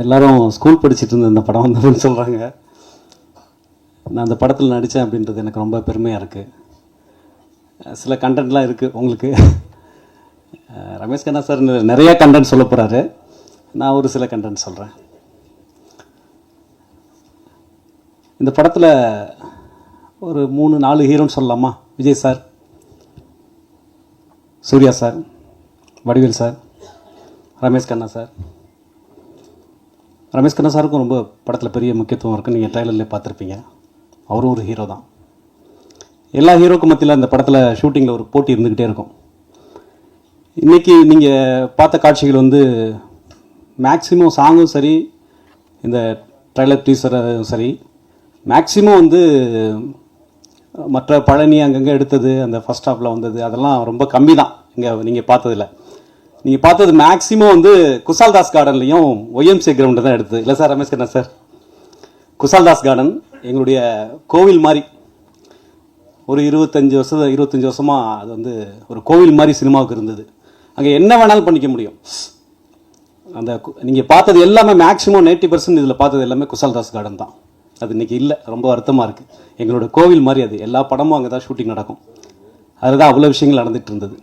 எல்லாரும் ஸ்கூல் படிச்சுட்டு இருந்த இந்த படம் வந்ததுன்னு சொல்கிறாங்க. நான் அந்த படத்தில் நடித்தேன் அப்படின்றது எனக்கு ரொம்ப பெருமையாக இருக்குது. சில கண்டென்ட்லாம் இருக்குது உங்களுக்கு. ரமேஷ் கண்ணா சார் நிறையா கண்டென்ட் சொல்ல போகிறாரு. நான் ஒரு சில கண்டென்ட் சொல்கிறேன். இந்த படத்தில் ஒரு 3-4 ஹீரோன்னு சொல்லலாமா? Vijay sir, Suriya sir, Vadivel sir, Ramesh Kanna sir. Ramesh Kanna சாருக்கும் ரொம்ப படத்தில் பெரிய முக்கியத்துவம் இருக்குது. நீங்கள் ட்ரைலர்லேயே பார்த்துருப்பீங்க. அவரும் ஒரு ஹீரோ தான். எல்லா ஹீரோக்கும் மத்தியில் அந்த படத்தில் ஷூட்டிங்கில் ஒரு போட்டி இருந்துக்கிட்டே இருக்கும். இன்றைக்கி நீங்கள் பார்த்த காட்சிகள் வந்து மேக்ஸிமம் சாங்கும் சரி, இந்த ட்ரைலர் டீசரும் சரி, மேக்ஸிமம் வந்து மற்ற பழனி அங்கங்கே எடுத்தது, அந்த ஃபஸ்ட் ஹாஃபில் வந்தது, அதெல்லாம் ரொம்ப கம்மி தான். இங்கே நீங்கள் பார்த்ததில்ல. நீங்கள் பார்த்தது மேக்ஸிமம் வந்து குசால்தாஸ் கார்டன்லையும் ஒய்எம்சி கிரவுண்டு தான் எடுத்தது இல்லை sir Ramesh Kanna sir? குசால்தாஸ் garden எங்களுடைய கோவில் மாதிரி ஒரு 25 வருஷமாக அது வந்து ஒரு கோவில் மாதிரி சினிமாவுக்கு இருந்தது. அங்கே என்ன வேணாலும் பண்ணிக்க முடியும். அந்த நீங்கள் பார்த்தது எல்லாமே மேக்ஸிமம் 90% இதில் பார்த்தது எல்லாமே குசால்தாஸ் கார்டன் தான். அது இன்றைக்கி இல்லை, ரொம்ப வருத்தமாக இருக்குது. எங்களோட கோவில் மாதிரி அது. எல்லா படமும் அங்கே தான் ஷூட்டிங் நடக்கும். அதுதான் அவ்வளோ விஷயங்கள் நடந்துகிட்டு இருந்தது.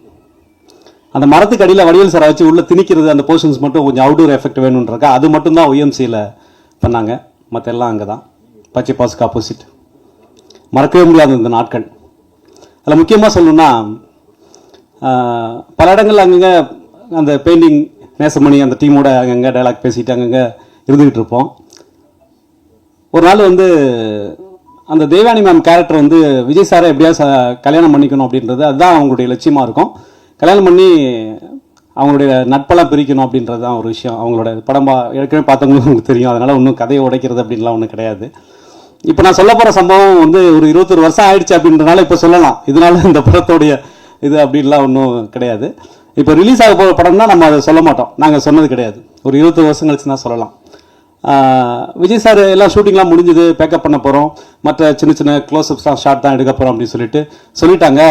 அந்த மரத்துக்கு அடியில் வடிவேல் சாரை வச்சு உள்ளே திணிக்கிறது, அந்த போர்ஷன்ஸ் மட்டும் கொஞ்சம் அவுட்டோர் எஃபெக்ட் வேணுன்றக்கா அது மட்டும்தான் ஒய்எம்சியில் பண்ணாங்க. மற்ற எல்லாம் அங்கே தான் பச்சை பாஸுக்கு ஆப்போசிட். மறக்கவே முடியாத இந்த நாட்கள். அதில் முக்கியமாக சொல்லணுன்னா, பல இடங்கள் அங்கங்கே அந்த பெயிண்டிங் நேசமணி அந்த டீமோட அங்கங்கே டைலாக் பேசிட்டு அங்கங்கே இருந்துக்கிட்டு இருப்போம். ஒரு நாள் வந்து அந்த தேவானி மேம் கேரக்டர் வந்து விஜய் சாரை எப்படியாவது கல்யாணம் பண்ணிக்கணும் அப்படின்றது அதுதான் அவங்களுடைய லட்சியமாக இருக்கும். கல்யாணம் பண்ணி அவங்களுடைய நட்பெல்லாம் பிரிக்கணும் அப்படின்றது தான் ஒரு விஷயம். அவங்களோட படம் ஏற்கனவே பார்த்தவங்களும் உங்களுக்கு தெரியும். அதனால் ஒன்றும் கதையை உடைக்கிறது அப்படின்லாம் ஒன்றும் கிடையாது. இப்போ நான் சொல்ல போகிற சம்பவம் வந்து ஒரு 21 வருஷம் ஆயிடுச்சு அப்படின்றனால இப்போ சொல்லலாம். இதனால இந்த படத்தோடைய இது அப்படின்லாம் ஒன்றும் கிடையாது. இப்போ ரிலீஸ் ஆக போகிற படம்னா நம்ம அதை சொல்ல மாட்டோம். நாங்கள் சொன்னது கிடையாது. ஒரு 20 வருஷம் கழிச்சு தான் சொல்லலாம். விஜய் சார் எல்லாம் ஷூட்டிங்லாம் முடிஞ்சது, பேக்கப் பண்ண போகிறோம், மற்ற சின்ன சின்ன க்ளோஸ்அப்ஸ் தான் ஷார்ட் தான் எடுக்க போகிறோம் அப்படின்னு சொல்லிட்டாங்க.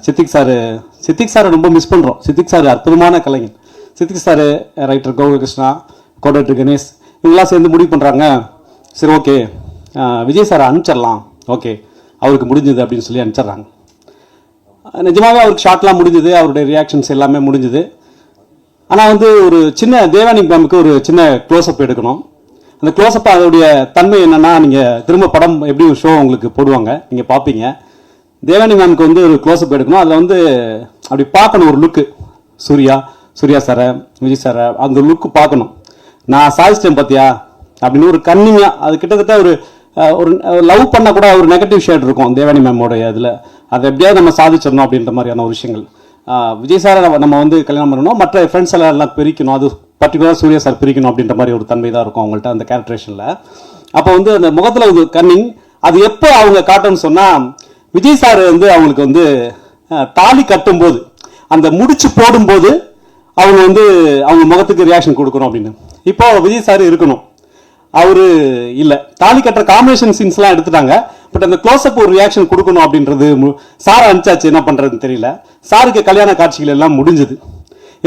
சித்திக் சாரை ரொம்ப மிஸ் பண்ணுறோம். சித்திக் சார் அற்புதமான கலைஞர். சித்திக் சார், ரைட்டர் கோகுலகிருஷ்ணா, கோடேட்டர் கணேஷ், இவங்களாம் சேர்ந்து முடிவு பண்ணுறாங்க. சரி, ஓகே விஜய் சாரை அனுப்பிச்சிடலாம், ஓகே அவருக்கு முடிஞ்சது அப்படின்னு சொல்லி அனுப்பிச்சிட்றாங்க. நிஜமாகவே அவருக்கு ஷார்ட்லாம் முடிஞ்சுது, அவருடைய ரியாக்ஷன்ஸ் எல்லாமே முடிஞ்சுது. ஆனால் வந்து ஒரு சின்ன தேவானி மேமுக்கு ஒரு சின்ன க்ளோஸ்அப் எடுக்கணும். அந்த க்ளோஸ்அப் அதோடைய தன்மை என்னென்னா, நீங்கள் திரும்ப படம் எப்படி ஷோ உங்களுக்கு போடுவாங்க, நீங்கள் பார்ப்பீங்க. தேவானி மேமுக்கு வந்து ஒரு க்ளோஸ்அப் எடுக்கணும். அதில் வந்து அப்படி பார்க்கணும் ஒரு லுக்கு. சூர்யா சாரை, விஜய் சாரை அந்த லுக்கு பார்க்கணும். நான் சாதிச்சிட்டேன் பார்த்தியா அப்படின்னு ஒரு கன்னிங்காக, அது கிட்டத்தட்ட ஒரு லவ் பண்ண கூட ஒரு நெகட்டிவ் ஷேட் இருக்கும் தேவானி மேமோடைய இதில். அதை எப்படியாவது நம்ம சாதிச்சிடணும் அப்படின்ற மாதிரியான ஒரு விஷயங்கள். விஜய் சாரை நம்ம வந்து கல்யாணம் பண்ணணும், மற்ற ஃப்ரெண்ட்ஸ் எல்லாம் பிரிக்கணும், அது பர்டிகுலராக சூர்யா சார் பிரிக்கணும் அப்படின்ற மாதிரி ஒரு தன்மை தான் இருக்கும் அவங்கள்ட்ட அந்த கேரக்டரேஷனில். அப்போ வந்து அந்த முகத்தில் ஒரு கன்னிங், அது எப்போ அவங்க காட்டணும்னு சொன்னால், விஜய் சார் வந்து அவங்களுக்கு வந்து தாலி கட்டும்போது, அந்த முடிச்சு போடும்போது அவங்க வந்து அவங்க முகத்துக்கு ரியாக்ஷன் கொடுக்கணும் அப்படின்னு. இப்போ விஜய் சார் இருக்கணும், அவரு இல்லை. தாலி கட்டுற காம்பினேஷன் சீன்ஸ்லாம் எடுத்துட்டாங்க. பட் அந்த க்ளோஸ்அப் ஒரு ரியாக்ஷன் கொடுக்கணும் அப்படின்றது சாரை அனுப்பிச்சாச்சு. என்ன பண்ணுறதுன்னு தெரியல. சாருக்கு கல்யாண காட்சிகள் எல்லாம் முடிஞ்சது.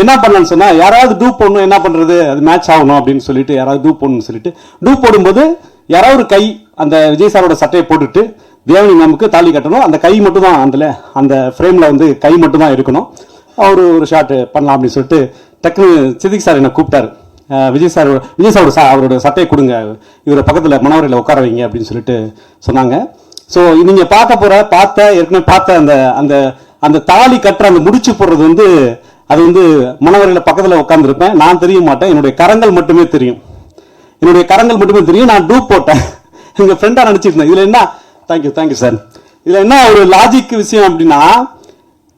என்ன பண்ணலான்னு சொன்னால், யாராவது டூப் போடணும், என்ன பண்ணுறது, அது மேட்ச் ஆகணும் அப்படின்னு சொல்லிட்டு யாராவது டூப் போடணும்னு சொல்லிட்டு டூப் போடும்போது யாராவது ஒரு கை அந்த விஜய் சாரோட சட்டையை போட்டுட்டு தேவனி மேமுக்கு தாலி கட்டணும். அந்த கை மட்டும் தான் அந்த ஃப்ரேமில் வந்து கை மட்டும் தான் இருக்கணும். அவர் ஒரு ஷாட் பண்ணலாம் அப்படின்னு சொல்லிட்டு டக்குனு சித்திக் சார் என்னை கூப்பிட்டாரு. விஜய் சாரோட அவரோட சட்டையை கொடுங்க, இவரை பக்கத்தில் மனவரையில் உட்கார வைங்க அப்படின்னு சொல்லிட்டு சொன்னாங்க. ஸோ நீங்கள் ஏற்கனவே பார்த்த அந்த அந்த தாலி கட்டுற அந்த முடிச்சு போடுறது வந்து, அது வந்து மனவரையில் பக்கத்தில் உட்காந்துருப்பேன். நான் தெரிய மாட்டேன், என்னுடைய கரங்கள் மட்டுமே தெரியும். நான் டூப் போட்டேன், எங்கள் ஃப்ரெண்டாக நினச்சிருந்தேன். இதில் என்ன, தேங்க்யூ சார், இதில் என்ன ஒரு லாஜிக் விஷயம் அப்படின்னா,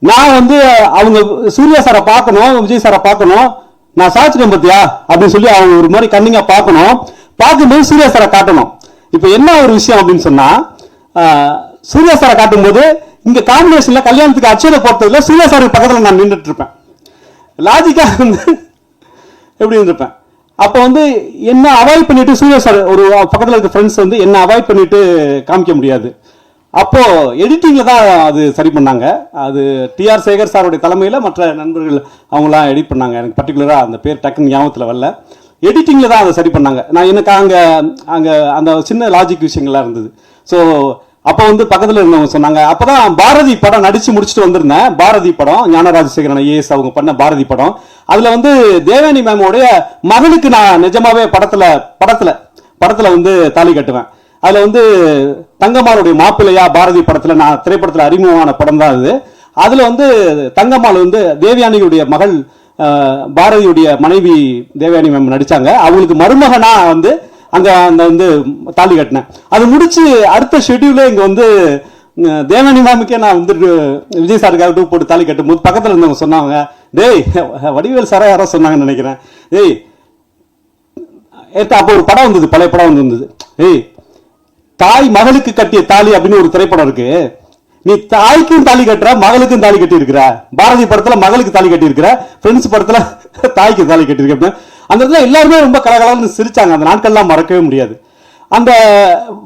நான் வந்து அவங்க சூர்யா சாரை பார்க்கணும், விஜய் சாரை பார்க்கணும், நான் சாச்சிட்டேன் பார்த்தியா அப்படின்னு சொல்லி அவங்க ஒரு மாதிரி கன்னிங்கா பார்க்கும்போது சூர்யா சாரை காட்டணும். இப்போ என்ன ஒரு விஷயம் அப்படின்னு சொன்னா, சூர்யா சாரை காட்டும்போது இங்க காம்பினேஷன்ல கல்யாணத்துக்கு அச்சதை போட்டதுல சூர்யா சாருக்கு பக்கத்தில் நான் நின்றுட்டு இருப்பேன். லாஜிக்கா வந்து எப்படி இருந்திருப்பேன். அப்போ வந்து என்ன அவாய்ட் பண்ணிட்டு சூர்யா சார் ஒரு பக்கத்தில் இருக்க ஃப்ரெண்ட்ஸ் வந்து என்ன அவாய்ட் பண்ணிட்டு காமிக்க முடியாது. அப்போ எடிட்டிங்ல தான் அது சரி பண்ணாங்க. அது டிஆர் சேகர் சாருடைய தலைமையில் மற்ற நண்பர்கள் அவங்களாம் எடிட் பண்ணாங்க. எனக்கு பர்டிகுலராக அந்த பேர் டக்குன்னு ஞாபகத்தில் வரல. எடிட்டிங்கில் தான் அதை சரி பண்ணாங்க. நான் எனக்கு அங்கே அங்கே அந்த சின்ன லாஜிக் விஷயங்கள்லாம் இருந்தது. ஸோ அப்போ வந்து பக்கத்தில் இருந்தவங்க சொன்னாங்க, அப்போ தான் பாரதி படம் நடித்து முடிச்சுட்டு வந்திருந்தேன். பாரதி படம், ஞானராஜசேகரன் ஐஏஎஸ் அவங்க பண்ண பாரதி படம். அதில் வந்து தேவயானி மேமோடைய மகளுக்கு நான் நிஜமாவே படத்தில் வந்து தாலி கட்டுவேன். அதில் வந்து தங்கம்மாளுடைய மாப்பிள்ளையா பாரதி படத்தில் நான் திரைப்படத்தில் அறிமுகமான படம் தான் அது. அதில் வந்து தங்கம்மாள் வந்து தேவயானியுடைய மகள், பாரதியுடைய மனைவி தேவயானி மேம் நடிச்சாங்க. அவங்களுக்கு மருமகனா வந்து அங்க அந்த வந்து தாலி கட்டினேன். அது முடிச்சு அடுத்த ஷெட்யூல இங்க வந்து தேவயானி மேமுக்கே நான் வந்து விஜய் சாருக்காக போட்டு தாலி கட்டும் போது பக்கத்தில் இருந்தவங்க சொன்னாங்க, டேய் வடிவேல் சாரா யாரோ சொன்னாங்கன்னு நினைக்கிறேன், டேய் அப்போ ஒரு படம் வந்தது, பழைய படம் வந்தது, ஏய் தாய் மகளுக்கு கட்டிய தாலி அப்படின்னு ஒரு திரைப்படம் இருக்கு, நீ தாய்க்கும் தாலி கட்டுற மகளுக்கும் தாலி கட்டி இருக்கிற. பாரதி படத்துல மகளுக்கு தாலி கட்டி இருக்கிற, பிரெண்ட்ஸ் படத்துல தாய்க்கு தாலி கட்டி இருக்க. அந்த இடத்துல எல்லாருமே ரொம்ப கலகலன்னு சிரிச்சாங்க. அந்த நாட்கள்லாம் மறக்கவே முடியாது. அந்த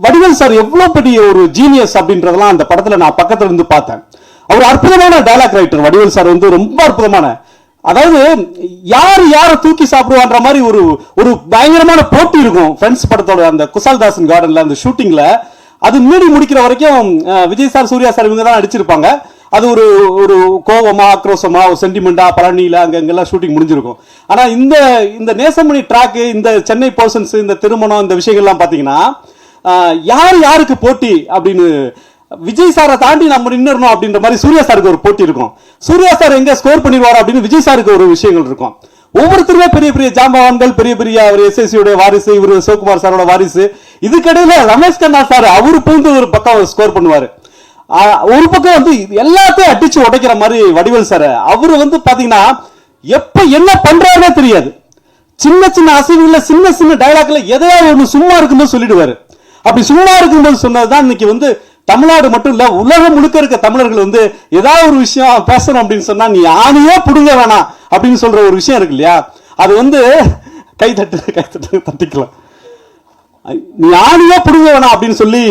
வடிவேல் சார் எவ்வளவு பெரிய ஒரு ஜீனியஸ் அப்படின்றதெல்லாம் அந்த படத்துல நான் பக்கத்துல இருந்து பார்த்தேன். அவர் அற்புதமான டயலாக் ரைட்டர். வடிவேல் சார் வந்து ரொம்ப அற்புதமான, அதாவது யார் யாரை தூக்கி சாப்பிடுவான்ற மாதிரி ஒரு ஒரு பயங்கரமான போட்டி இருக்கும். ஃப்ரெண்ட்ஸ் படத்தோட அந்த குசால்தாசன் கார்டன்ல அந்த ஷூட்டிங்ல அது மீறி முடிக்கிற வரைக்கும் விஜய் சார், சூர்யா சார் இவங்க தான் நடிச்சிருப்பாங்க. அது ஒரு ஒரு கோவமா, ஆக்ரோஷமா, ஒரு சென்டிமெண்டா பழனியில அங்கெல்லாம் ஷூட்டிங் முடிஞ்சிருக்கும். ஆனா இந்த இந்த நேசமணி ட்ராக், இந்த சென்னை பர்சன்ஸ், இந்த திருமணம், இந்த விஷயங்கள்லாம் பாத்தீங்கன்னா யார் யாருக்கு போட்டி அப்படின்னு விஜய் சாரை தாண்டி நம்ம நின்னுறணும் அப்படின்ற மாதிரி சூர்யா சாருக்கு ஒரு போட்டி இருக்கும். சூர்யா சார் எங்க ஸ்கோர் பண்ணிடுவார் அப்படின்னு விஜய் சாருக்கு ஒரு விஷயங்கள் இருக்கும். ஒவ்வொருத்தருமே பெரிய பெரிய ஜாம்பவான்கள், பெரிய பெரிய அவர் எஸ்எஸ்சியோட வாரிசு, இவர் சிவகுமார் சாரோட வாரிசு. இதுக்கிடையில ரமேஷ் கண்ணா சார் அவரு பூந்து ஒரு பக்கம் ஸ்கோர் பண்ணுவாரு. ஒரு பக்கம் வந்து எல்லாத்தையும் அடிச்சு உடைக்கிற மாதிரி வடிவேல் சார் அவரு வந்து பாத்தீங்கன்னா எப்ப என்ன பண்றாருன்னே தெரியாது. சின்ன சின்ன அசைவுல, சின்ன சின்ன டயலாக்ல எதையாவது ஒண்ணு சும்மா இருக்கும்போது சொல்லிடுவாரு. அப்படி சும்மா இருக்கும்போது சொன்னதுதான் இன்னைக்கு வந்து தமிழ்நாடு மட்டும் இல்ல, உலகம் முழுக்க இருக்க தமிழர்கள் வந்து ஏதாவது ஒரு விஷயம் பேசணும் அப்படின்னு சொன்னா நீ ஆணையே புடுங்க வேணாம் அப்படின்னு சொல்ற ஒரு விஷயம் இருக்கு இல்லையா, அது வந்து கை தட்டு தட்டிக்கலாம். நீ ஆணையே புடுங்க வேணாம் அப்படின்னு சொல்லி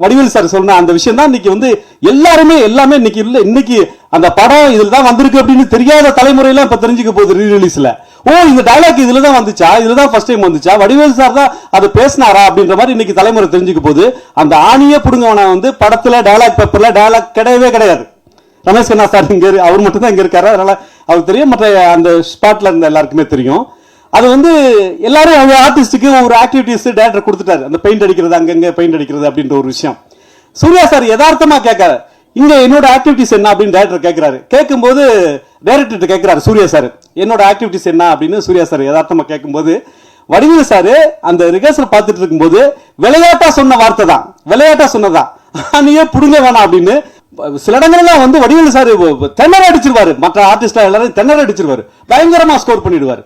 வடிவேல் சார் சொன்ன அந்த விஷயம் தான் இன்னைக்கு வந்து எல்லாருமே இன்னைக்கு இல்ல, இன்னைக்கு அந்த படம் இதுல தான் வந்திருக்கு அப்படின்னு தெரியாத தலைமுறையில இப்ப தெரிஞ்சுக்க போகுது ரீ ரிலீஸ்ல. ஓ, இந்த டயலாக் இதுல தான் வந்துச்சா, இதுல தான் ஃபர்ஸ்ட் டைம் வந்துச்சா, வடிவேல் சார் தான் அதை பேசினாரா அப்படின்ற மாதிரி இன்னைக்கு தலைமுறை தெரிஞ்சுக்க போகுது. அந்த ஆணியே புடுங்கவன வந்து படத்துல டயலாக் பேப்பர்ல டயலாக் கிடையவே கிடையாது. ரமேஷ் கண்ணா சார் இங்க அவர் மட்டும் தான் இங்க இருக்காரு, அதனால அவருக்கு தெரியும், மற்ற அந்த ஸ்பாட்ல இருந்த எல்லாருக்குமே தெரியும். அது வந்து எல்லாரும் அவங்க ஆர்டிஸ்டுக்கு ஒரு ஆக்டிவிட்டிஸ் டேரக்டர் கொடுத்துட்டாரு. அந்த பெயிண்ட் அடிக்கிறது, அங்கங்க பெயிண்ட் அடிக்கிறது அப்படின்ற ஒரு விஷயம் சூர்யா சார் யதார்த்தமா கேட்காரு, இங்க என்னோட ஆக்டிவிட்டிஸ் என்ன அப்படின்னு டேரக்டர் கேட்கிறாரு. கேட்கும்போது டைரக்டர் கேட்கிறாரு சூர்யா சார், என்னோட ஆக்டிவிட்டிஸ் என்ன அப்படின்னு சூர்யா சார் யதார்த்தமா கேட்கும்போது வடிவேல் சார் அந்த ரிஹர்சல் பார்த்துட்டு இருக்கும்போது விளையாட்டா சொன்ன வார்த்தை தான், விளையாட்டா சொன்னதான் நீயே புடுங்க வேணாம் அப்படின்னு. சில இடங்கள்லாம் வந்து வடிவேல் சார் தென்னர அடிச்சிருவாரு, மற்ற ஆர்டிஸ்டா எல்லாரும் தென்னர அடிச்சிருவாரு, பயங்கரமா ஸ்கோர் பண்ணிடுவாரு.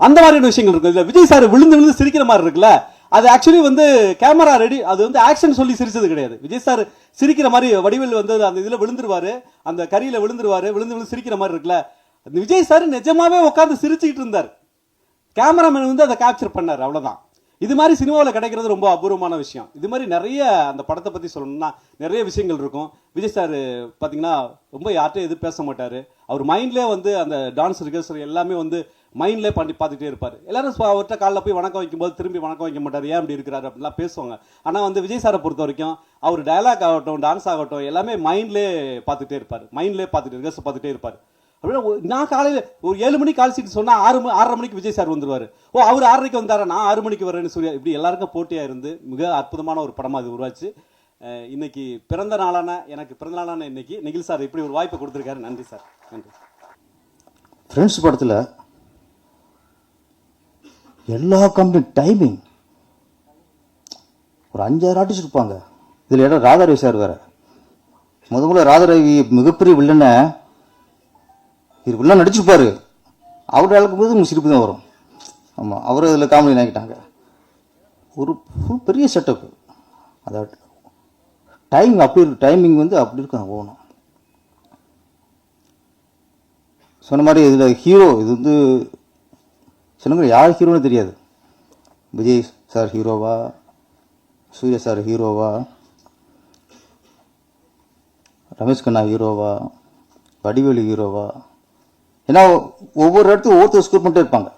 அந்த மாதிரியான விஷயங்கள் இருக்கு. இதுல விஜய் சார் விழுந்து விழுந்து சிரிக்கிற மாதிரி இருக்குல்ல, அது ஆக்சுவலி வந்து கேமரா ரெடி, அது வந்து ஆக்ஷன் சொல்லி சிரிச்சது கிடையாது. விஜய் சார் சிரிக்கிற மாதிரி வடிவேல் வந்து அந்த இதுல விழுந்துருவாரு, அந்த கரியில விழுந்துருவாரு, விழுந்து விழுந்து சிரிக்கிற மாதிரி இருக்குல்ல, விஜய் சார் நிஜமாவே உட்காந்து சிரிச்சுக்கிட்டு இருந்தார். கேமராமேன் வந்து அதை கேப்சர் பண்ணாரு, அவ்வளவுதான். இது மாதிரி சினிமாவில் கிடைக்கிறது ரொம்ப அபூர்வமான விஷயம். இது மாதிரி நிறைய அந்த படத்தை பத்தி சொல்லணும்னா நிறைய விஷயங்கள் இருக்கும். விஜய் சார் பாத்தீங்கன்னா ரொம்ப யார்ட்டையும் எது பேச மாட்டாரு. அவர் மைண்ட்லேயே வந்து அந்த டான்ஸ் ரிகர்சல் எல்லாமே வந்து மைண்ட்லேயே பண்ணி பார்த்துட்டே இருப்பார். எல்லாரும் அவர்கிட்ட காலைல போய் வணக்கம் வைக்கும்போது திரும்பி வணக்கம் வைக்க மாட்டார், ஏன் அப்படி இருக்கிறாரு அப்படின்லாம் பேசுவாங்க. ஆனால் வந்து விஜய் சாரை பொறுத்த வரைக்கும் அவர் டயலாக் ஆகட்டும், டான்ஸ் ஆகட்டும், எல்லாமே மைண்ட்லேயே பார்த்துட்டே இருப்பார், மைண்ட்லேயே பார்த்துட்டு ரிகர்சல் பார்த்துட்டே இருப்பார். அப்படின்னா நான் காலையில் ஒரு 7 மணிக்கு கால் சீட்டு சொன்னால் 6:30 மணிக்கு விஜய் சார் வந்துருவார். ஓ, அவர் 6:30க்கு வந்தாரா, நான் 6 மணிக்கு வரேன்னு சொல்லி இப்படி எல்லாருக்கும் போட்டியாக இருந்து மிக அற்புதமான ஒரு படமாக அது உருவாச்சு. இன்னைக்கு எனக்கு பிறந்த நாளான இன்னைக்கு நிகில் சார் இப்படி ஒரு வாய்ப்பு கொடுத்துருக்காரு. நன்றி சார், நன்றி. ஃப்ரெண்ட்ஸ் படத்தில் எல்லா கம்பெனி டைமிங் ஒரு 5-6 ஆர்டிஸ்ட் இருப்பாங்க. இதில் இடம் ராதாரவி சார் வேற. முதல்ல ராதாரவி மிகப்பெரிய வில்லனை இது வில்லன் நடிச்சிருப்பாரு. அவர் இழக்கும்போது உங்களுக்கு சிரிப்பு தான் வரும். ஆமாம், அவர் இதில் காமெடி ஆகிட்டாங்க. ஒரு ஃபுல் பெரிய செட்டப்பு. அதாவது டைமிங் அப்படி இருக்கு, டைமிங் வந்து அப்படி இருக்கும். போகணும் சொன்ன மாதிரி இதில் ஹீரோ இது வந்து சிலங்க யார் ஹீரோன்னு தெரியாது. விஜய் சார் ஹீரோவா, சூர்யா சார் ஹீரோவா, ரமேஷ் கண்ணா ஹீரோவா, வடிவேலு ஹீரோவா, ஏன்னா ஒவ்வொரு இடத்துக்கும் ஒவ்வொருத்தர் ஸ்கோர் பண்ணிட்டே இருப்பாங்க.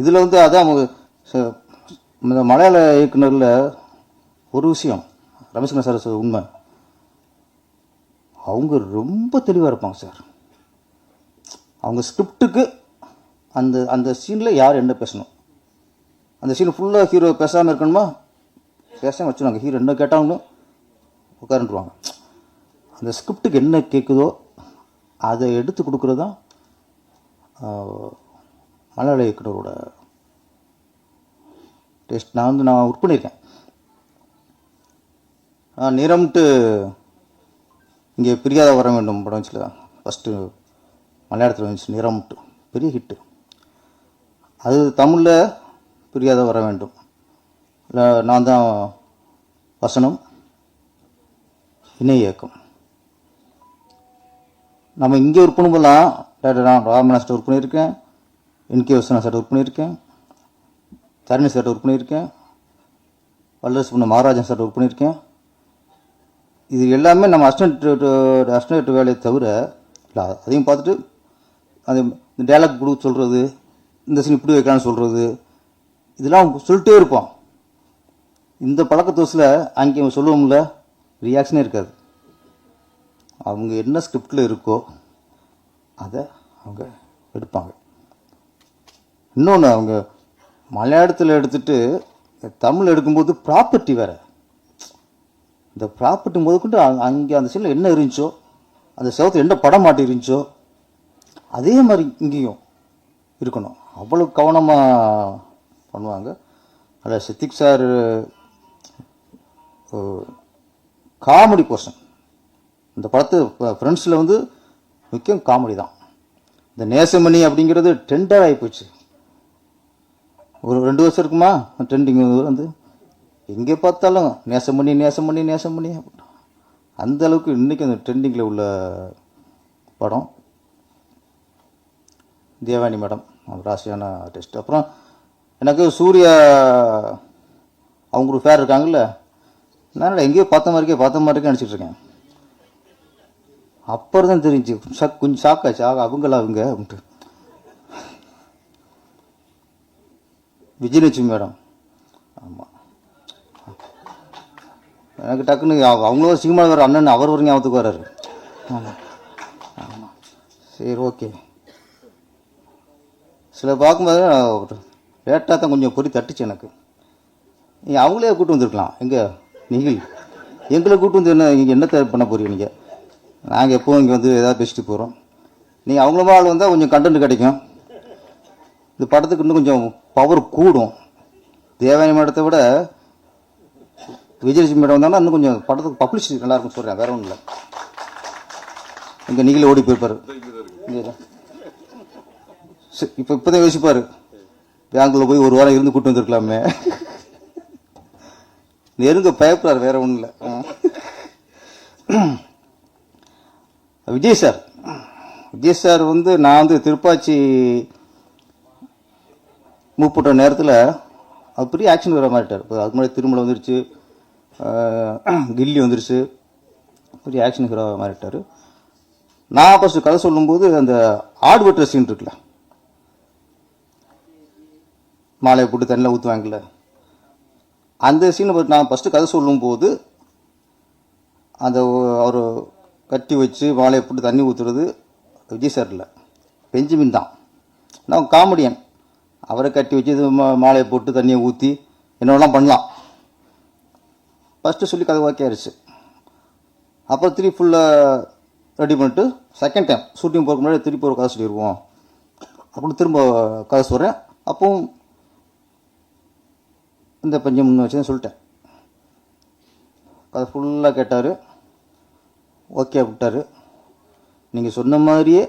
இதில் வந்து அதான் இந்த மலையாள இயக்குனரில் ஒரு விஷயம் ரமேஷ்குமார் சார் உண்மை, அவங்க ரொம்ப தெளிவாக இருப்பாங்க சார். அவங்க ஸ்கிரிப்டுக்கு அந்த அந்த சீனில் யார் என்ன பேசணும், அந்த சீன் ஃபுல்லாக ஹீரோ பேசாமல் இருக்கணுமா, பேசாமல் வச்சுருவாங்க. ஹீரோ என்ன கேட்டாலும் உட்காந்துருவாங்க. அந்த ஸ்கிரிப்டுக்கு என்ன கேட்குதோ அதை எடுத்து கொடுக்குறது தான் மலையாள இயக்குனரோட டேஸ்ட். நான் ஒர்க் பண்ணியிருக்கேன். நிறம்ட்டு இங்கே பிரியாத வர வேண்டும் படம் வச்சுல ஃபஸ்ட்டு மலையாளத்தில் வந்துச்சு. நிறம்ட்டு பெரிய ஹிட்டு. அது தமிழில் பிரியாத வர வேண்டும். இல்லை நான் தான் வசனம், இணை இயக்கம். நம்ம இங்கே ஒர்க் பண்ணும்போதெல்லாம் நான் ராமநாத் சார் ஒர்க் பண்ணியிருக்கேன், என்கே வசனா சார் ஒர்க் பண்ணியிருக்கேன், தரணி சார் ஒர்க் பண்ணியிருக்கேன், வல்லரசு பண்ண மகாராஜன் சார் ஒர்க் பண்ணியிருக்கேன். இது எல்லாமே நம்ம அசிஸ்டன்ட் வேலையை தவிர இல்லை, அதையும் பார்த்துட்டு அது இந்த டைலாக் கொடுக்க சொல்கிறது, இந்த சீன் இப்படி வைக்கலான்னு சொல்கிறது, இதெல்லாம் சொல்லிட்டே இருப்போம். இந்த பழக்கத்தோசில் அங்கே சொல்லுவோம்ல ரியாக்ஷனே இருக்காது. அவங்க என்ன ஸ்கிரிப்டில் இருக்கோ அதை அவங்க எடுப்பாங்க. இன்னொன்று, அவங்க மலையாளத்தில் எடுத்துட்டு தமிழ் எடுக்கும்போது ப்ராப்பர்ட்டி வேறு. இந்த ப்ராப்பர்ட்டி முதற்கொண்டு அங்கே அந்த சைடில் என்ன இருந்துச்சோ, அந்த செவத்தில் என்ன படம் மாட்டி இருந்துச்சோ அதே மாதிரி இங்கேயும் இருக்கணும். அவ்வளோ கவனமாக பண்ணுவாங்க. அதில் சித்திக் சார் காமெடி பர்சன். இந்த படத்து ஃப்ரெண்ட்ஸில் வந்து முக்கியம் காமெடி தான். இந்த நேசமணி அப்படிங்கிறது ட்ரெண்டாக ஆகிப்போச்சு. ஒரு 2 வருஷம் இருக்குமா ட்ரெண்டிங் வந்து எங்கே பார்த்தாலும் நேசமணி நேசமணி நேசமணி. அந்த அளவுக்கு இன்றைக்கி அந்த ட்ரெண்டிங்கில் உள்ள படம் தேவானி மேடம், ராசியான ஆர்டிஸ்ட். அப்புறம் எனக்கு சூர்யா அவங்க ஒரு ஃபேர் இருக்காங்கல்ல, நான் எங்கேயோ பார்த்த மாதிரிக்கே நினச்சிட்டு இருக்கேன். அப்புறம் தான் தெரிஞ்சு கொஞ்சம் ஷாக்காச்சு, அவங்களா அவங்க அப்படின்ட்டு. விஜயலட்சுமி மேடம், ஆமாம், எனக்கு டக்குன்னு அவங்களும் சினிமாவில் வர அண்ணன் அவர் ஒரு ஞாபகத்துக்கு வர்றாரு. ஆமாம் ஆமாம், சரி ஓகே. சில பார்க்கும்போது லேட்டாக தான் கொஞ்சம் பொறி தட்டுச்சு எனக்கு. நீங்கள் அவங்களே கூப்பிட்டு வந்துருக்கலாம். நீங்கள் எங்களை கூப்பிட்டு வந்து நீங்கள் என்ன பண்ண போறீங்க? நீங்கள் நாங்கள் எப்போவும் இங்கே வந்து எதாவது பேசிட்டு போகிறோம். நீங்கள் அவங்கள ஆள் வந்தால் கொஞ்சம் கண்டென்ட் கிடைக்கும். இந்த படத்துக்கு இன்னும் கொஞ்சம் பவர் கூடும். தேவானி மேடத்தை விட விஜயலட்சுமி மேடம் வந்தாங்கன்னா இன்னும் கொஞ்சம் படத்துக்கு பப்ளிசிட்டி நல்லாயிருக்கும் சொல்கிறேன், வேற ஒன்றும் இல்லை. இங்கே நீங்களே ஓடி போயிருப்பார். இப்போதான் யோசிப்பார், பேங்க்கில் போய் ஒரு வாரம் இருந்து கூப்பிட்டு வந்துருக்கலாமே. நெருங்க பயப்படுறார், வேற ஒன்றும் இல்லை. விஜய் சார் வந்து நான் வந்து திருப்பாச்சி மூப்புட்ட நேரத்தில் அவர் பெரிய ஆக்ஷன் வர மாட்டார். அதுக்கு முன்னாடி திருமலை வந்துருச்சு, கில்லி வந்துருச்சு, பெரிய ஆக்ஷன் ஹீரோ மாறிட்டார். நான் ஃபஸ்ட்டு கதை சொல்லும்போது அந்த ஆடு வெட்டுற சீன் இருக்குல்ல, மாலையை போட்டு தண்ணியில் ஊற்றுவாங்கல்ல, அந்த சீனை நான் ஃபஸ்ட்டு கதை சொல்லும்போது அந்த அவர் கட்டி வச்சு மாலையை போட்டு தண்ணி ஊற்றுறது விஜய் சார் இல்லை, பெஞ்சமின் தான். நான் காமெடியன், அவரை கட்டி வச்சு இது மாலையை போட்டு தண்ணியை ஊற்றி என்னெல்லாம் பண்ணலாம். ஃபஸ்ட்டு சொல்லி கதை ஓகே ஆயிடுச்சு. அப்புறம் திருப்பி ஃபுல்லாக ரெடி பண்ணிட்டு செகண்ட் டைம் ஷூட்டிங் போகிறதுக்கு முன்னாடி திருப்பி ஒரு கதை சொல்லிடுவோம் அப்படின்னு திரும்ப கதை சொல்கிறேன். அப்பவும் இந்த பஞ்சம் வச்சு சொல்லிட்டேன். கதை ஃபுல்லாக கேட்டார், ஓகே அப்படின்ட்டார். நீங்கள் சொன்ன மாதிரியே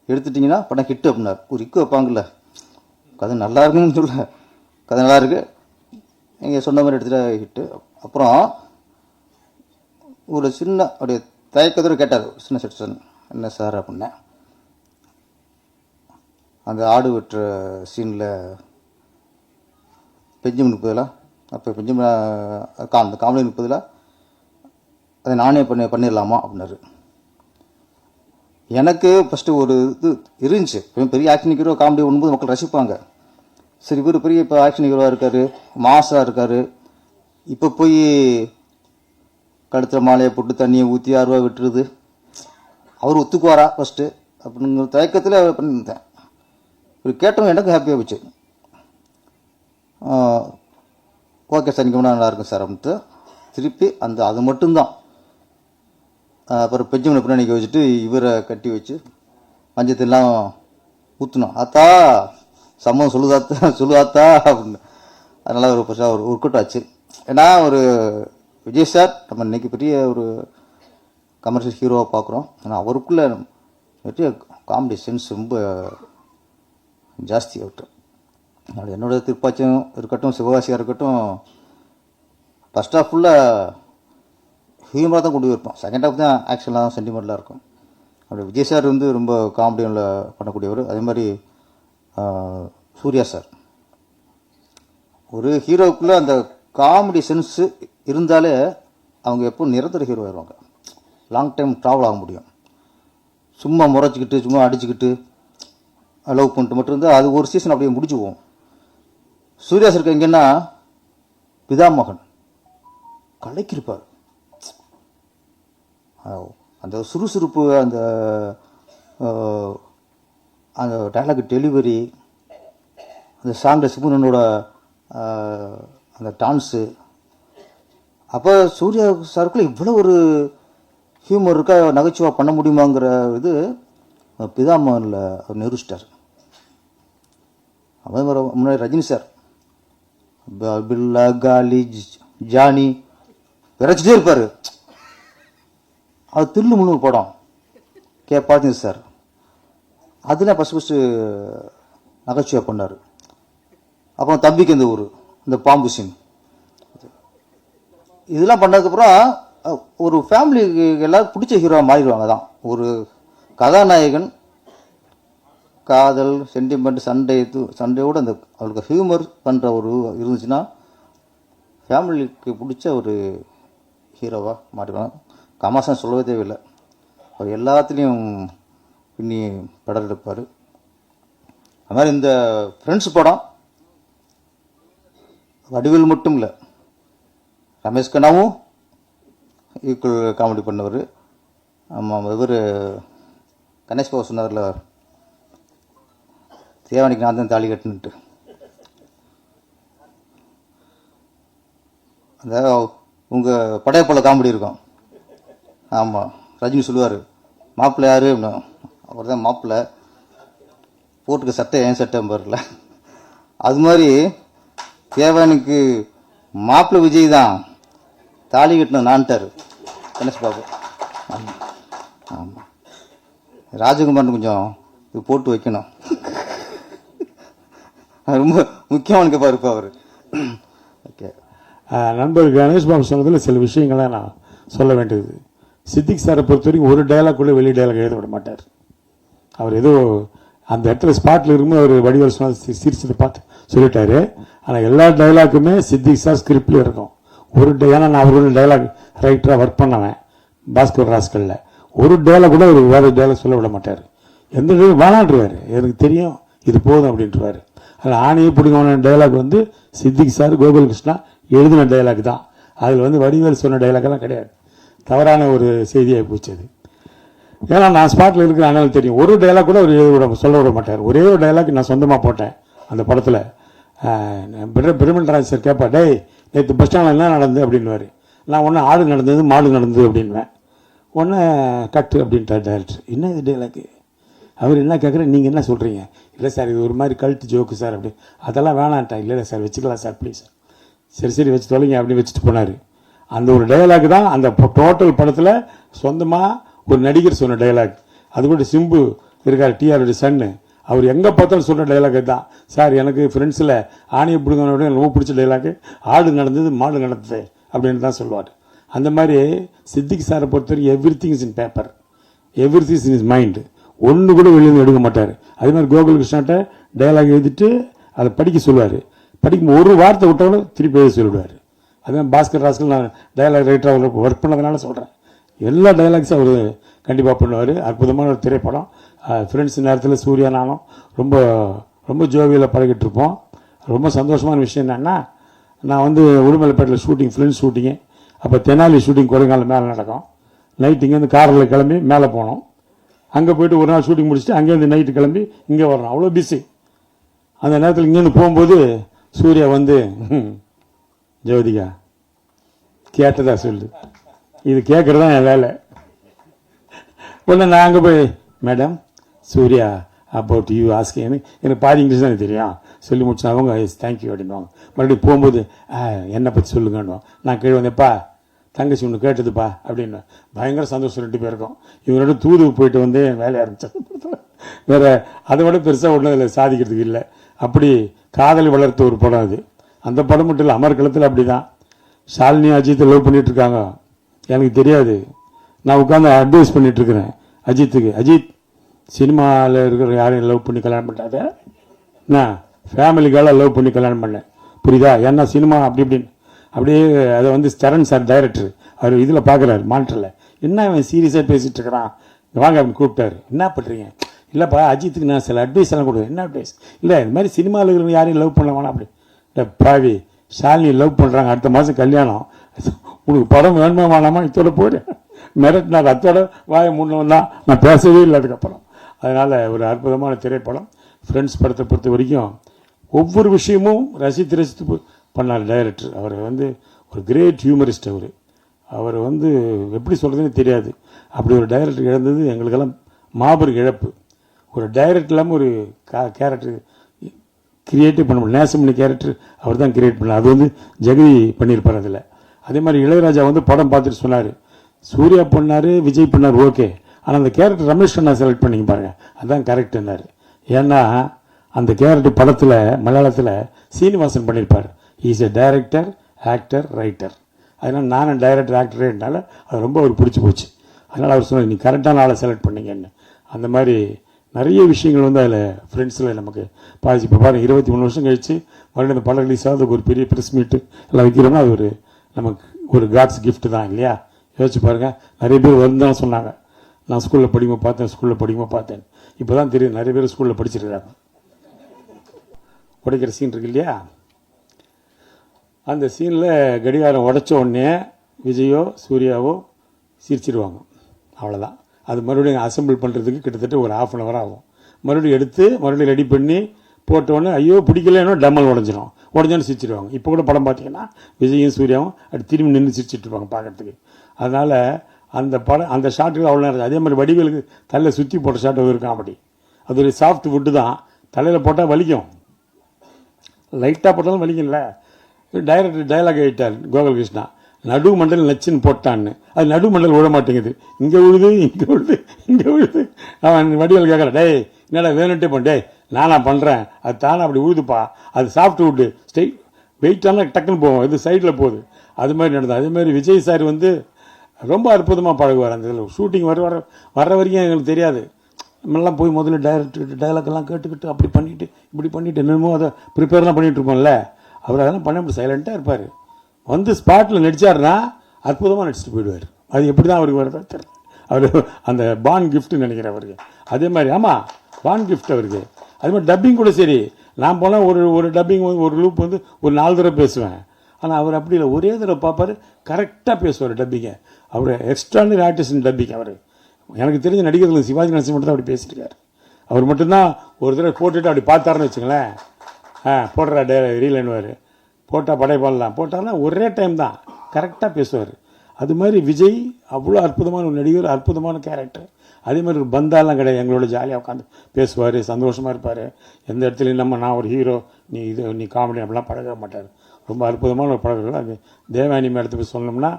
எடுத்துட்டிங்கன்னா படம் ஹிட்டு அப்படின்னார். ஒரு இக்கு வைப்பாங்கல்ல, கதை நல்லா இருக்குன்னு சொல்ல, கதை நல்லா இருக்கு, நீங்கள் சொன்ன மாதிரி எடுத்துகிட்ட ஹிட்டு. அப்புறம் ஒரு சின்ன அப்படியே தயக்கத்தோடு கேட்டார், சின்ன செக்ஷன், என்ன சார் அப்படின்னேன். அந்த ஆடு வெட்டுற சீனில் பெஞ்சமின் பதிலாக, அப்போ பெஞ்சமின் அந்த காமெடி பதிலாக அதை நானே பண்ணிடலாமா அப்படின்னாரு. எனக்கு ஃபஸ்ட்டு ஒரு இது இருந்துச்சு, பெரிய ஆக்ஷன் ஹீரோ காமெடி ஒன்றும்போது மக்கள் ரசிப்பாங்க. சரி இவர் பெரிய இப்போ ஆக்ஷன் ஹீரோவாக இருக்கார், மாஸாக இருக்கார். இப்போ போய் கழுத்தில் மாலையை போட்டு தண்ணியை ஊற்றி 6 ரூபா விட்டுருது. அவர் ஒத்துக்குவாரா ஃபஸ்ட்டு அப்படிங்கிற தயக்கத்தில் பண்ணியிருந்தேன். இவர் கேட்டவங்க எனக்கு ஹாப்பியாக போச்சு. ஓகே சார், நீங்கள் நல்லா இருக்கும் சார் அப்படின்ட்டு திருப்பி அது மட்டும்தான். அப்புறம் பெஞ்சமினை பின்னாடி வச்சுட்டு இவரை கட்டி வச்சு பஞ்சத்தெல்லாம் ஊற்றணும். ஆத்தா சம்மதம் சொல்லுதாத்தா அப்படின்னு. அதனால் ஒரு பெருசாக ஒரு ஒர்க் அவுட் ஆச்சு. ஏன்னா ஒரு விஜய் சார் நம்ம இன்றைக்கி பெரிய ஒரு கமர்ஷியல் ஹீரோவாக பார்க்குறோம். ஆனால் அவருக்குள்ளே நிறைய காமெடி சென்ஸ் ரொம்ப ஜாஸ்தி ஆகட்டும். அதனால் என்னோடய திருப்பாச்சியம் இருக்கட்டும், சிவகாசியாக இருக்கட்டும், ஃபஸ்ட் ஹாஃப் ஃபுல்லாக ஹியூமராக தான் கொண்டு போயிருப்போம். செகண்ட் ஹாஃப் தான் ஆக்ஷன்லாம் சென்டிமெண்ட்லாம் இருக்கும். அப்படி விஜய் சார் வந்து ரொம்ப காமெடியில் பண்ணக்கூடியவர். அதே மாதிரி சூர்யா சார் ஒரு ஹீரோவுக்குள்ளே அந்த காமெடி சென்ஸு இருந்தாலே அவங்க எப்போ நிரந்தர ஹீரோ ஆயிடுவாங்க. லாங் டைம் ட்ராவல் ஆக முடியும். சும்மா முறைச்சிக்கிட்டு சும்மா அடிச்சுக்கிட்டு லவ் பண்ணிட்டு மட்டும் இருந்தால் அது ஒரு சீசன் அப்படியே முடிச்சு போகும். சூர்யா சார் எங்கன்னா பிதாமகன் கலைக்கிருப்பார். அந்த சுறுசுறுப்பு, அந்த அந்த டைலாக் டெலிவரி, அந்த சாங்கில் சிமுனனோட அந்த டான்ஸு. அப்போ சூர்யா சாருக்குள்ளே இவ்வளோ ஒரு ஹியூமர் இருக்கா, நகைச்சுவாக பண்ண முடியுமாங்கிற இது பிதாமகனில் அவர் நிரூபிச்சிட்டார். அதே மாதிரி முன்னாடி ரஜினி சார் பில்லா காலி ஜானி விரைச்சிட்டே இருப்பார். அது தில்லு முன்னு படம் பார்த்தீங்க சார், அதில் ஃபஸ்ட்டு நகைச்சுவை பண்ணார். அப்புறம் தம்பிக்கு இந்த ஊர் இந்த பாம்பு சீன் இதெல்லாம் பண்ணதுக்கப்புறம் ஒரு ஃபேமிலிக்கு எல்லோரும் பிடிச்ச ஹீரோவாக மாறிடுவாங்க. தான் ஒரு கதாநாயகன் காதல் சென்டிமெண்ட் சண்டையோடு அந்த அவருக்கு ஹியூமர் பண்ணுற ஒரு இருந்துச்சுன்னா ஃபேமிலிக்கு பிடிச்ச ஒரு ஹீரோவாக மாறிடுவாங்க. கமர்ஷன் சொல்லவே தேவையில்லை. அவர் எல்லாத்துலேயும் பின்னி படம் எடுப்பார். அது மாதிரி இந்த ஃப்ரெண்ட்ஸ் படம் வடிவில் மட்டும் இல்லை, ரமேஷ் கண்ணாவும் ஈக்குவல் காமெடி பண்ணவர். ஆமாம், இவர் கணேஷ் பாபு சொன்னார்ல, தேவானிக்கு நான் தான் தாலி கட்டுன்ட்டு. அந்த உங்கள் படையப்போல காமெடி இருக்கும். ஆமாம், ரஜினி சொல்லுவார் மாப்பிள்ளை யார் அப்படின்னா, அவர் தான் மாப்பிள்ளை, போட்டுக்க சட்டை ஏன் சட்டை பாருல. அது மாதிரி தேவானுக்கு மாப்பிள்ளை விஜய் தான் தாலி கட்டின நான்ட்டார் கணேஷ் பாபு. ஆமாம் ஆமாம், ராஜகுமார்னு கொஞ்சம் இது போட்டு வைக்கணும். ரொம்ப முக்கியமான இருப்பா அவர். ஓகே, நண்பர் கணேஷ் பாபு சொன்னதில் சில விஷயங்களை நான் சொல்ல வேண்டியது. சித்திக் சாரை பொறுத்த வரைக்கும் ஒரு டைலாக் கூட வெளி டைலாக் எழுத விட மாட்டார். அவர் ஏதோ அந்த இடத்துல ஸ்பாட்டில் இருக்கும்போது அவர் வடிவேல் சொன்ன சிரிச்சதை பார்த்து சொல்லிட்டாரு. ஆனால் எல்லா டைலாக்குமே சித்திக் சார் ஸ்கிரிப்டில் இருக்கும். ஏன்னா நான் அவரோட டைலாக் ரைட்டராக ஒர்க் பண்ணவேன் பாஸ்கர் ராஸ்கலில். ஒரு டைலாக் கூட ஒரு வேறு டைலாக் சொல்ல விட மாட்டார். எந்த டைலாக் வேணான்றுவார், எனக்கு தெரியும் இது போதும் அப்படின்ட்டுருவார். அதில் ஆணையே பிடிக்கமான டைலாக் வந்து சித்திக் சார் கோகுல்கிருஷ்ணா எழுதின டைலாக் தான். அதில் வந்து வடிவேல் சொன்ன டைலாக்கெல்லாம் கிடையாது. தவறான ஒரு செய்தியாக போச்சு அது. ஏன்னா நான் ஸ்பாட்டில் இருக்கிற அதனால தெரியும். ஒரு டைலாக் கூட அவர் சொல்ல விட மாட்டார். ஒரே ஒரு டைலாக் நான் சொந்தமாக போட்டேன் அந்த படத்தில். பிரமல்ராஜ் சார் கேட்பா, டேய் நேற்று பஸ் ஸ்டாண்டில் என்ன நடந்தது அப்படின்வார். நான் ஒன்று ஆடு நடந்தது மாடு நடந்தது அப்படின்வேன். ஒன்று கட்டு அப்படின்ட்டார் டைரக்டர். என்ன இது டைலாக்கு? அவர் என்ன கேட்குறேன், நீங்கள் என்ன சொல்கிறீங்க? இல்லை சார் இது ஒரு மாதிரி கல்ட்டு ஜோக்கு சார் அப்படி. அதெல்லாம் வேணான்ட்டா. இல்லை சார் வச்சுக்கலாம் சார் ப்ளீஸ். சரி வச்சு தொலைங்க அப்படின்னு வச்சுட்டு போனார். அந்த ஒரு டைலாக் தான் அந்த டோட்டல் படத்தில் சொந்தமாக ஒரு நடிகர் சொன்ன டைலாக். அது கூட சிம்பு இருக்கார், டிஆருடைய சன்னு, அவர் எங்கே பார்த்தாலும் சொல்கிற டைலாக் தான். சார் எனக்கு ஃப்ரெண்ட்ஸில் ஆணையை பிடிக்கணும் எனக்கு ரொம்ப பிடிச்ச டைலாக்கு ஆடு நடந்தது மாடு நடந்தது அப்படின்னு தான் சொல்லுவார். அந்த மாதிரி சித்திக் சாரை பொறுத்தவரைக்கும் every thing is in paper, every thing is in is mind. ஒன்று கூட வெளியே எடுக்க மாட்டார். அதே மாதிரி கோகுல்கிருஷ்ணாட்ட டைலாக் எழுதிட்டு அதை படிக்க சொல்லுவார். படிக்கும் ஒரு வார்த்தை விட்டவங்களும் திருப்பி எழுதி சொல்லிவிடுவார். அதே பாஸ்கர் ராஸ்கல் நான் டைலாக் ரைட்டராக ஒர்க் பண்ணதுனால சொல்கிறேன். எல்லா டைலாக்ஸும் அவர் கண்டிப்பாக பண்ணுவார். அற்புதமான ஒரு திரைப்படம். ஃப்ரெண்ட்ஸ் நேரத்தில் சூர்யா நானும் ரொம்ப ரொம்ப ஜோவியில் பழகிட்டு இருப்போம். ரொம்ப சந்தோஷமான விஷயம் என்னென்னா, நான் வந்து உடுமலைப்பேட்டில் ஷூட்டிங், ஃப்ரெண்ட்ஸ் ஷூட்டிங்கு, அப்போ தெனாலி ஷூட்டிங் கொடைக்கானல் மேலே நடக்கும். நைட் இங்கேருந்து காரில் கிளம்பி மேலே போனோம். அங்கே போய்ட்டு ஒரு நாள் ஷூட்டிங் முடிச்சுட்டு அங்கேருந்து நைட்டு கிளம்பி இங்கே வரணும். அவ்வளோ பிஸி. அந்த நேரத்தில் இங்கேருந்து போகும்போது சூர்யா வந்து, ஜோதிகா கேட்டதா சொல்லு, இது கேட்குறது தான் என் வேலை. உடனே நான் அங்கே போய், madam Surya about you asking, எனக்கு பாதி இங்கிலீஷ் தான் எனக்கு தெரியும், சொல்லி முடிச்சு அவங்க தேங்க்யூ அப்படின்வாங்க. மறுபடியும் போகும்போது என்னை பற்றி சொல்லுங்கன்னுவோம். நான் கீழே வந்தேப்பா தங்கச்சி ஒன்று கேட்டதுப்பா அப்படின்னு. பயங்கர சந்தோஷம் 2 பேருக்கும். இவங்களோட தூதுக்கு போயிட்டு வந்து வேலையை ஆரம்பித்தேன். வேறு அதை விட பெருசாக ஒன்றும் அதில் சாதிக்கிறதுக்கு இல்லை. அப்படி காதலை வளர்த்த ஒரு படம் அது. அந்த படம் மட்டும் இல்லை, அமர்க்களத்தில் அப்படி தான். ஷாலினி அஜித்தை லவ் பண்ணிகிட்ருக்காங்க, எனக்கு தெரியாது. நான் உட்காந்து அட்வைஸ் பண்ணிகிட்ருக்கிறேன் அஜித்துக்கு, அஜித் சினிமாவில் இருக்கிற யாரையும் லவ் பண்ணி கல்யாணம் பண்ணாத, நான் ஃபேமிலிக்காக லவ் பண்ணி கல்யாணம் பண்ணேன், புரியுதா? ஏன்னா சினிமா அப்படி இப்படின்னு அப்படியே அதை வந்து சரண் சார் டைரக்டர் அவர் இதில் பார்க்குறாரு மானிட்டரில், என்ன அவன் சீரியஸாக பேசிகிட்டு இருக்கிறான், வாங்க அப்படின்னு கூப்பிட்டாரு. என்ன பண்ணுறீங்க? இல்லைப்பா அஜித்துக்கு நான் சில அட்வைஸ் எல்லாம் கொடுவேன். என்ன அட்வைஸ்? இல்லை இது மாதிரி சினிமாவில் இருக்கிற யாரையும் லவ் பண்ண வேணாம் அப்படி. இல்லை பாவி, ஷாலினி லவ் பண்ணுறாங்க, அடுத்த மாதம் கல்யாணம், உனக்கு படம் வேணுமா வேணாமா, இதோட போடு மிரட்டினார். அத்தோட வாயை முன்னவன் தான், நான் பேசவே இல்லை அதுக்கப்புறம். அதனால் ஒரு அற்புதமான திரைப்படம். ஃப்ரெண்ட்ஸ் படத்தை பொறுத்த வரைக்கும் ஒவ்வொரு விஷயமும் ரசித்து ரசித்து பண்ணார் டைரக்டர். அவர் வந்து ஒரு கிரேட் ஹியூமரிஸ்ட். அவர் வந்து எப்படி சொல்கிறதுன்னு தெரியாது. அப்படி ஒரு டைரக்டர் இழந்தது எங்களுக்கெல்லாம் மாபெரும் இழப்பு. ஒரு டைரக்டர் இல்லாமல் ஒரு கேரக்டர் கிரியேட்டிவ் பண்ண முடியும். நேசமணி கேரக்டர் அவர் தான் கிரியேட் பண்ணார். அது வந்து ஜெகதி பண்ணியிருப்பார் அதில். அதே மாதிரி இளையராஜா வந்து படம் பார்த்துட்டு சொன்னார், சூர்யா பண்ணார், விஜய் பண்ணார், ஓகே, ஆனால் அந்த கேரக்டர் ரமேஷ் கண்ணா செலக்ட் பண்ணிங்க பாருங்கள், அதுதான் கரெக்டுன்னாரு. ஏன்னா அந்த கேரக்டர் படத்தில் மலையாளத்தில் சீனிவாசன் பண்ணியிருப்பார். Is a director, actor, writer. அதனால் நானும் டைரக்டர் ஆக்டர்னால அது ரொம்ப அவர் பிடிச்சி போச்சு. அதனால் அவர் சொன்னார், நீ கரெக்டான ஆளை செலக்ட் பண்ணிங்கன்னு. அந்த மாதிரி நிறைய விஷயங்கள் வந்து அதில் ஃப்ரெண்ட்ஸில் நமக்கு பாதிச்சு. இப்போ பாருங்கள் 23 வருஷம் கழித்து மறுபடியும் அந்த படம் ரிலீஸ் ஆகுது, ஒரு பெரிய ப்ரெஸ் மீட்டு எல்லாம் வைக்கிறோம்னா அது ஒரு நமக்கு ஒரு காட்ஸ் கிஃப்ட் தான் இல்லையா? யோசிச்சு பாருங்கள். நிறைய பேர் வந்து சொன்னாங்க, நான் ஸ்கூலில் படிக்கும்போது பார்த்தேன். இப்போ தான் தெரியும் நிறைய பேர் ஸ்கூலில் படிச்சிருக்கிறாங்க. உடைக்கிற சீன் இருக்கு இல்லையா? அந்த சீனில் கடிகாரம் உடைச்ச உடனே விஜயோ சூர்யாவோ சிரிச்சிடுவாங்க, அவ்வளோதான். அது மறுபடியும் அசம்பிள் பண்ணுறதுக்கு கிட்டத்தட்ட ஒரு 1/2 hour ஆகும். மறுபடியும் எடுத்து மறுபடியும் ரெடி பண்ணி போட்டோடனே ஐயோ பிடிக்கலன்னா டம்மல் உடஞ்சோன்னு சிரிச்சிடுவாங்க. இப்போ கூட படம் பார்த்தீங்கன்னா விஜயும் சூர்யாவும் அப்படி திரும்பி நின்று சிரிச்சிட்டு இருப்பாங்க பார்க்குறதுக்கு. அதனால் அந்த படம் அந்த ஷாட்டுக்கு அவ்வளோ நேரம். அதே மாதிரி வடிவேலுக்கு தலையில் சுற்றி போட்ட ஷாட் ஒரு காமெடி. அது ஒரு சாஃப்ட் வுட்டு தான், தலையில் போட்டால் வலிக்கும், லைட்டாக போட்டாலும் வலிக்கும்ல. டைரக்டர் டைலாக் ஆகிட்டார் கோகுல்கிருஷ்ணா, நடு மண்டல் நச்சுன்னு போட்டான்னு. அது நடு மண்டல் விழ மாட்டேங்குது, இங்கே விழுது. அவன் வடிவேல் கேட்குறான், டேய் என்னடா வேணுன்ட்டே பண்ண, டேய் நானா பண்ணுறேன், அது தானே அப்படி உழுதுப்பா, அது சாஃப்ட் வுட்டு, வெயிட்டான டக்குன்னு போவோம், இது சைடில் போகுது. அது மாதிரி நடந்தது. அதே மாதிரி விஜய் சார் வந்து ரொம்ப அற்புதமாக பழகுவார். அந்த இதில் ஷூட்டிங் வர்ற வரைக்கும் எங்களுக்கு தெரியாது. நம்மளாம் போய் முதல்ல டைலாக்கெல்லாம் கேட்டுக்கிட்டு அப்படி பண்ணிவிட்டு இப்படி பண்ணிவிட்டு என்னமோ அதை ப்ரிப்பேர்லாம் பண்ணிகிட்டு இருப்போம்ல. அவர் அதெல்லாம் பண்ண அப்படி சைலண்ட்டாக இருப்பார். வந்து ஸ்பாட்டில் நடித்தாருன்னா அற்புதமாக நடிச்சுட்டு போயிடுவார். அது எப்படி தான் அவருக்கு வருதா தெரியல. அவர் அந்த பான் கிஃப்ட்னு நினைக்கிறேன் அவருக்கு. அதே மாதிரி ஆமாம், பான் கிஃப்ட் அவருக்கு. அதே மாதிரி டப்பிங் கூட சரி, நான் போனால் ஒரு டப்பிங் வந்து ஒரு லூப் வந்து ஒரு 4 தடவை பேசுவேன். ஆனால் அவர் அப்படி இல்லை, ஒரே தடவை பார்ப்பார், கரெக்டாக பேசுவார் டப்பிங்கை. அவர் எக்ஸ்ட்ரானரி ஆர்டிஸ்ட் டப்பிங். அவர் எனக்கு தெரிஞ்ச நடிகர்கள் சிவாஜி கணேசன் மட்டும் தான் அப்படி பேசியிருக்காரு. அவர் மட்டும்தான் ஒரு தடவை போட்டுட்டு அப்படி பார்த்தாருன்னு வச்சுங்களேன், போடுறா ரீலன்னுவார், போட்டால் படைப்பாடலாம் போட்டார்னா ஒரே டைம் தான் கரெக்டாக பேசுவார். அது மாதிரி விஜய் அவ்வளோ அற்புதமான ஒரு நடிகர், அற்புதமான கேரக்டர். அதே மாதிரி ஒரு பந்தாலாம் கிடையாது, எங்களோட ஜாலியாக உட்காந்து பேசுவார், சந்தோஷமாக இருப்பார். எந்த இடத்துலையும் நான் ஒரு ஹீரோ, நீ காமெடி அப்படிலாம் பழக மாட்டார். ரொம்ப அற்புதமான ஒரு பழக்கம். அது தேவானி மேடத்தை போய் சொன்னோம்னா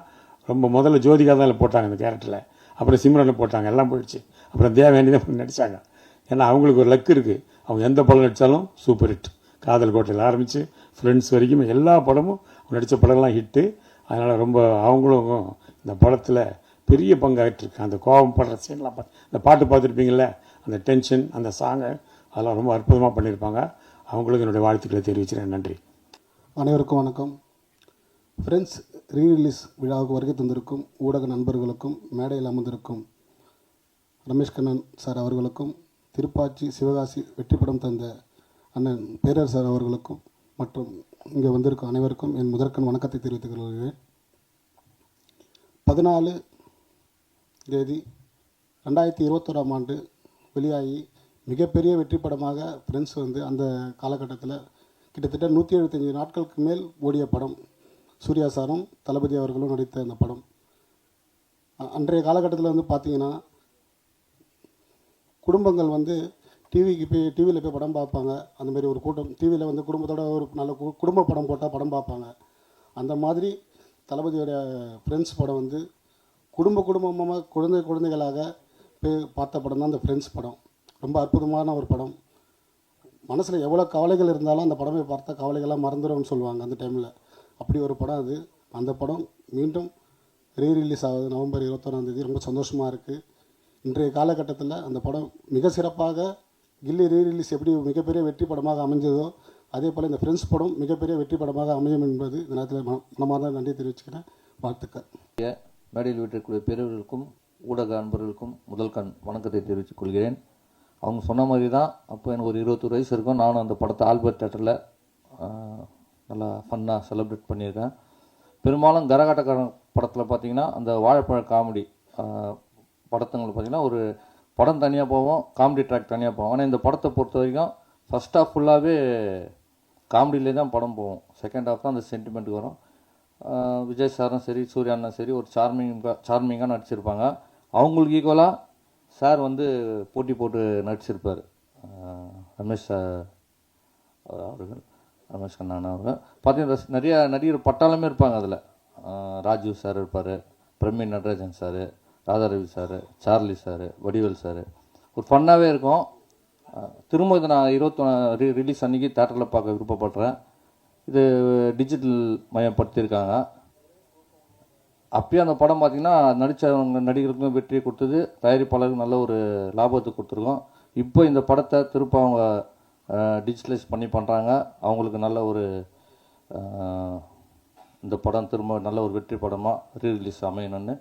ரொம்ப முதல்ல ஜோதிகா தான் போட்டாங்க அந்த கேரக்டரில், அப்புறம் சிம்ரனை போட்டாங்க, எல்லாம் போயிடுச்சு. அப்புறம் தேவானி தான் நடித்தாங்க. ஏன்னா அவங்களுக்கு ஒரு லக்கு இருக்குது, அவங்க எந்த படம் நடித்தாலும் சூப்பர் ஹிட். காதல் கோட்டையில் ஆரம்பித்து ஃப்ரெண்ட்ஸ் வரைக்கும் எல்லா படமும் நடித்த படம்லாம் ஹிட்டு. அதனால் ரொம்ப அவங்களும் இந்த படத்தில் பெரிய பங்காயிட்டிருக்கு. அந்த கோபம் படுற சீன்லாம் இந்த பாட்டு பார்த்துருப்பீங்கள, அந்த டென்ஷன், அந்த சாங்கை அதெல்லாம் ரொம்ப அற்புதமாக பண்ணியிருப்பாங்க. அவங்களுக்கு என்னுடைய வாழ்த்துக்களை தெரிவிக்கிறேன். நன்றி. அனைவருக்கும் வணக்கம். ஃப்ரெண்ட்ஸ் ரீரிலீஸ் விழாவுக்கு வருகை தந்திருக்கும் ஊடக நண்பர்களுக்கும், மேடையில் அமர்ந்திருக்கும் ரமேஷ் கண்ணன் சார் அவர்களுக்கும், திருப்பாச்சி சிவகாசி வெற்றி படம் தந்த அண்ணன் பேரர் சார் அவர்களுக்கும் மற்றும் இங்கே வந்திருக்கும் அனைவருக்கும் என் முதற்கண் வணக்கத்தை தெரிவித்துக் கொள்கிறேன். 14 தேதி 2021ஆம் ஆண்டு வெளியாகி மிகப்பெரிய வெற்றி படமாக ஃப்ரெண்ட்ஸ் வந்து அந்த காலகட்டத்தில் கிட்டத்தட்ட 175 நாட்களுக்கு மேல் ஓடிய படம். சூர்யா சாரும் தளபதி அவர்களும் நடித்த அந்த படம். அன்றைய காலகட்டத்தில் வந்து பார்த்திங்கன்னா குடும்பங்கள் வந்து டிவியில் போய் படம் பார்ப்பாங்க. அந்த மாதிரி ஒரு கூட்டம் டிவியில் வந்து குடும்பத்தோட ஒரு நல்ல குடும்ப படம் போட்டால் படம் பார்ப்பாங்க. அந்த மாதிரி தளபதியோட ஃப்ரெண்ட்ஸ் படம் வந்து குடும்பமாக குழந்தைகளாக போய் பார்த்த படம் தான் அந்த ஃப்ரெண்ட்ஸ் படம். ரொம்ப அற்புதமான ஒரு படம். மனசில் எவ்வளோ கவலைகள் இருந்தாலும் அந்த படமே பார்த்தா கவலைகள்லாம் மறந்துடும்னு சொல்லுவாங்க அந்த டைமில். அப்படி ஒரு படம் அது. அந்த படம் மீண்டும் ரீரிலீஸ் ஆகுது நவம்பர் 21ஆம் தேதி. ரொம்ப சந்தோஷமாக இருக்குது. இன்றைய காலகட்டத்தில் அந்த படம் மிக சிறப்பாக கில்லி ரீரிலீஸ் எப்படி மிகப்பெரிய வெற்றி படமாக அமைஞ்சதோ அதே போல் இந்த ஃப்ரெண்ட்ஸ் படம் மிகப்பெரிய வெற்றி படமாக அமையும் என்பது இந்த நேரத்தில் மனமார்ந்த நன்றி தெரிவிச்சுக்கிறேன். வாழ்த்துக்கள். மேடையில் விட்டிருக்கூடிய பெரியவர்களுக்கும் ஊடக அன்பர்களுக்கும் முதல் வணக்கத்தை தெரிவித்துக் கொள்கிறேன். அவங்க சொன்ன மாதிரி தான் அப்போ எனக்கு ஒரு 21 வயசு இருக்கும். நானும் அந்த படத்தை ஆல்பர்ட் தேட்டரில் நல்லா ஃபன்னாக செலிப்ரேட் பண்ணியிருக்கேன். பெரும்பாலும் கரகாட்டக்காரன் படத்தில் பார்த்திங்கன்னா அந்த வாழைப்பழ காமெடி படத்துங்களை பார்த்திங்கன்னா ஒரு படம் தனியாக போவோம், காமெடி ட்ராக் தனியாக போவோம். ஆனால் இந்த படத்தை பொறுத்த வரைக்கும் ஃபஸ்ட் ஹாஃப் ஃபுல்லாகவே காமெடியிலே தான் படம் போவோம். செகண்ட் ஹாஃப் தான் அந்த சென்டிமெண்ட்டுக்கு வரும். விஜய் சாரும் சரி, சூர்யா அண்ணா சரி, ஒரு சார்மிங்காக நடிச்சிருப்பாங்க. அவங்களுக்கு ஈக்குவலாக சார் வந்து போட்டி போட்டு நடிச்சிருப்பார். ரமேஷ் அவர்கள், ரமேஷ் கண்ணா அவர்கள் பார்த்தீங்கன்னா நிறைய நடிகர் பட்டாளமே இருப்பாங்க. அதில் ராஜீவ் சார் இருப்பார், பிரமீன் Natarajan sir, Radharavi sir, Charlie sir, Vadivel sir. ஒரு ஃபன்னாகவே இருக்கும். திரும்ப இதை நான் 21 ரிலீஸ் அன்றைக்கி தேட்டரில் பார்க்க விருப்பப்படுறேன். இது டிஜிட்டல் மயப்படுத்தியிருக்காங்க. அப்பயும் அந்த படம் பார்த்திங்கன்னா நடித்தவங்க நடிகருக்கும் வெற்றியை கொடுத்தது, தயாரிப்பாளருக்கு நல்ல ஒரு லாபத்தை கொடுத்துருக்கோம். இப்போ இந்த படத்தை திரும்ப அவங்க டிஜிட்டலைஸ் பண்ணி பண்ணுறாங்க. அவங்களுக்கு நல்ல ஒரு இந்த படம் திரும்ப நல்ல ஒரு வெற்றி படமாக ரீரிலீஸ் அமையணும்னு